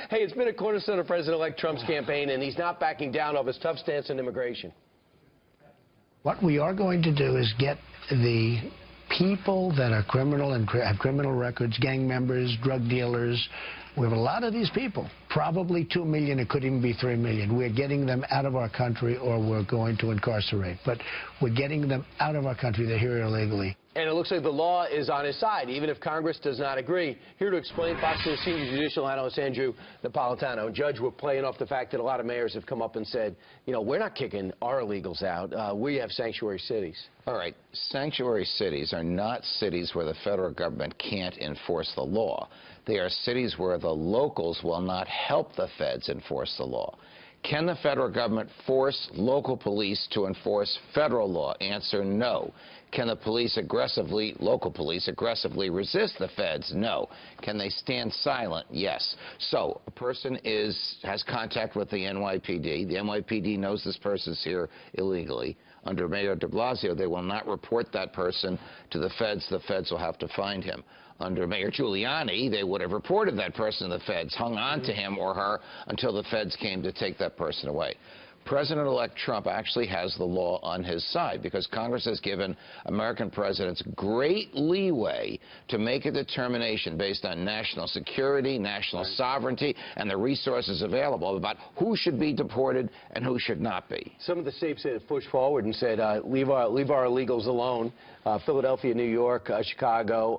Hey, it's been a cornerstone of President-elect Trump's campaign, and he's not backing down off his tough stance on immigration. What we are going to do is get the people that are criminal and have criminal records, gang members, drug dealers. We have a lot of these people, probably 2 million, it could even be 3 million. We're getting them out of our country or we're going to incarcerate. But we're getting them out of our country. They're here illegally. And it looks like the law is on his side, even if Congress does not agree. Here to explain, Fox News senior judicial analyst Andrew Napolitano. Judge, we're playing off the fact that a lot of mayors have come up and said, you know, we're not kicking our illegals out. We have sanctuary cities. All right. Sanctuary cities are not cities where the federal government can't enforce the law. They are cities where the locals will not help the feds enforce the law. Can the federal government force local police to enforce federal law? Answer, no. Can the police local police aggressively resist the feds? No. Can they stand silent? Yes. So a person has contact with the NYPD. The NYPD knows this person's here illegally. Under Mayor de Blasio, they will not report that person to the feds. The feds will have to find him. Under Mayor Giuliani, they would have reported that person to the feds, hung on to him or her until the feds came to take that person away. President-elect Trump actually has the law on his side because Congress has given American presidents great leeway to make a determination based on national security, national sovereignty, and the resources available about who should be deported and who should not be. Some of the states have pushed forward and said, leave our illegals alone. Philadelphia, New York, Chicago,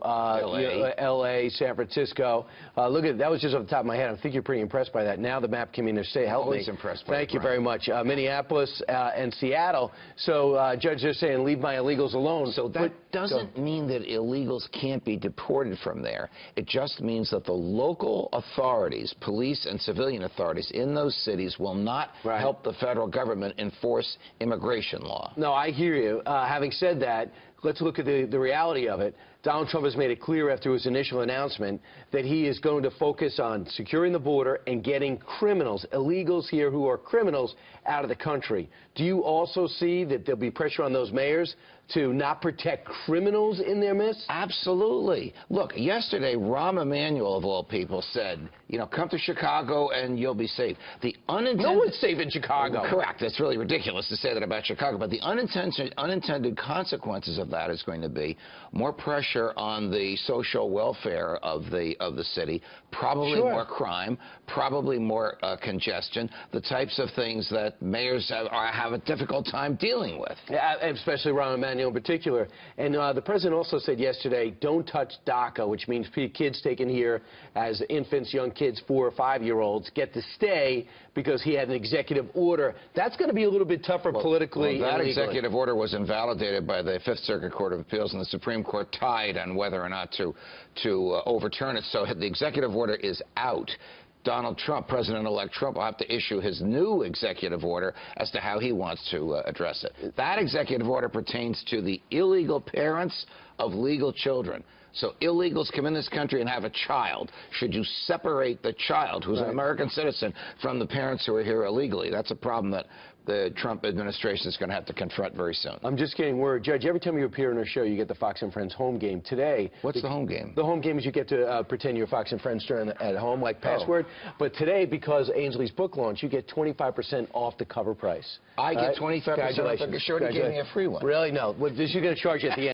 L.A., San Francisco. Look at that was just off the top of my head. I think you're pretty impressed by that. Now the map came in to say, help me. Always impressed by Thank you very much. Minneapolis and Seattle. So, Judge, they're saying leave my illegals alone. So that doesn't mean that illegals can't be deported from there. It just means that the local authorities, police and civilian authorities in those cities will not help the federal government enforce immigration law. No, I hear you. Having said that, let's look at the reality of it. Donald Trump has made it clear after his initial announcement that he is going to focus on securing the border and getting criminals, illegals here who are criminals, out of the country. Do you also see that there'll be pressure on those mayors to not protect criminals in their midst? Absolutely. Look, yesterday, Rahm Emanuel, of all people, said, you know, come to Chicago and you'll be safe. No one's safe in Chicago. Correct. It's really ridiculous to say that about Chicago. But the unintended consequences of that is going to be more pressure on the social welfare of the city, probably more crime, probably more congestion, the types of things that mayors have a difficult time dealing with. Yeah, especially Rahm Emanuel in particular. And the president also said yesterday, don't touch DACA, which means kids taken here as infants, young kids, 4 or 5-year-olds, get to stay because he had an executive order. That's going to be a little bit tougher politically. Well, that executive order was invalidated by the Fifth Circuit Court of Appeals, and the Supreme Court tied on whether or not to overturn it. So the executive order is out. Donald Trump, President-elect Trump, will have to issue his new executive order as to how he wants to address it. That executive order pertains to the illegal parents of legal children. So illegals come in this country and have a child. Should you separate the child, who's an American citizen, from the parents who are here illegally? That's a problem that the Trump administration is going to have to confront very soon. I'm just getting word. Judge, every time you appear on our show, you get the Fox and Friends home game. Today... What's the home game? The home game is you get to pretend you're Fox and Friends at home, like password. But today, because Ainsley's book launch, you get 25% off the cover price. I get 25% off. Sure, he gave me a free one. Really? No. Well, you're going to charge you at the end.